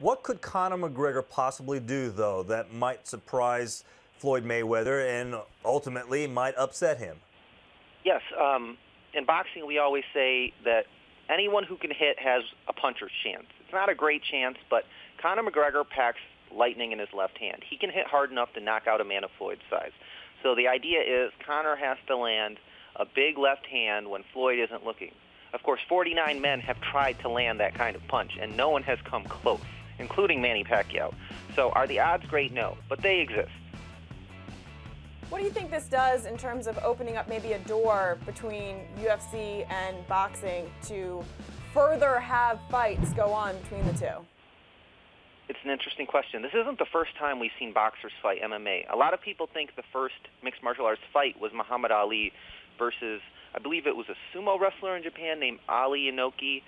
What could Conor McGregor possibly do, though, that might surprise Floyd Mayweather and ultimately might upset him? Yes, in boxing we always say that anyone who can hit has a puncher's chance. It's not a great chance, but Conor McGregor packs lightning in his left hand. He can hit hard enough to knock out a man of Floyd's size. So the idea is Conor has to land a big left hand when Floyd isn't looking. Of course, 49 men have tried to land that kind of punch, and no one has come close, including Manny Pacquiao. So are the odds great? No, but they exist. What do you think this does in terms of opening up maybe a door between UFC and boxing to further have fights go on between the two? It's an interesting question. This isn't the first time we've seen boxers fight MMA. A lot of people think the first mixed martial arts fight was Muhammad Ali versus, I believe it was a sumo wrestler in Japan named Ali Inoki.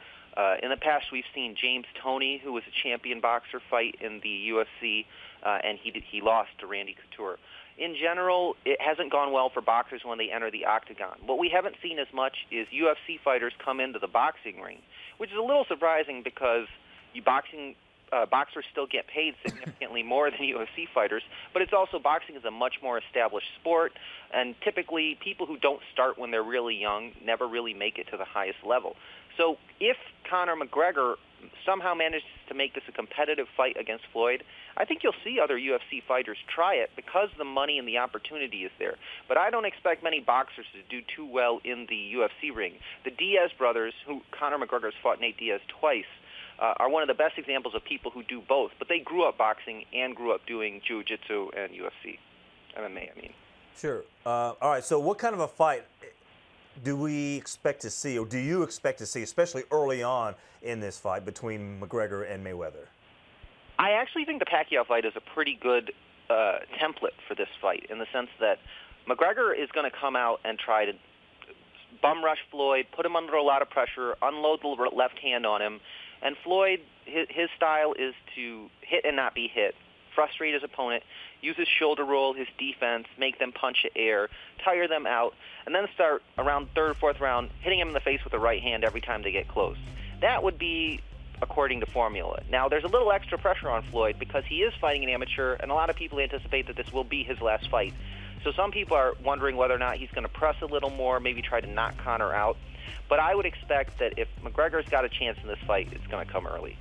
In the past, we've seen James Toney, who was a champion boxer, fight in the UFC, and he lost to Randy Couture. In general, it hasn't gone well for boxers when they enter the octagon. What we haven't seen as much is UFC fighters come into the boxing ring, which is a little surprising because boxers still get paid significantly more than UFC fighters, but it's also boxing is a much more established sport, and typically people who don't start when they're really young never really make it to the highest level. So if Conor McGregor somehow manages to make this a competitive fight against Floyd, I think you'll see other UFC fighters try it because the money and the opportunity is there. But I don't expect many boxers to do too well in the UFC ring. The Diaz brothers, who Conor McGregor's fought Nate Diaz twice, are one of the best examples of people who do both. But they grew up boxing and grew up doing jiu-jitsu and UFC, MMA, I mean. Sure. All right, so what kind of a fight do we expect to see, or do you expect to see, especially early on in this fight between McGregor and Mayweather? I actually think the Pacquiao fight is a pretty good template for this fight in the sense that McGregor is going to come out and try to bum rush Floyd, put him under a lot of pressure, unload the left hand on him, and Floyd, his style is to hit and not be hit, frustrate his opponent, use his shoulder roll, his defense, make them punch at air, tire them out, and then start around third, fourth round hitting him in the face with the right hand every time they get close. That would be according to formula. Now, there's a little extra pressure on Floyd because he is fighting an amateur, and a lot of people anticipate that this will be his last fight. So some people are wondering whether or not he's going to press a little more, maybe try to knock Conor out. But I would expect that if McGregor's got a chance in this fight, it's going to come early.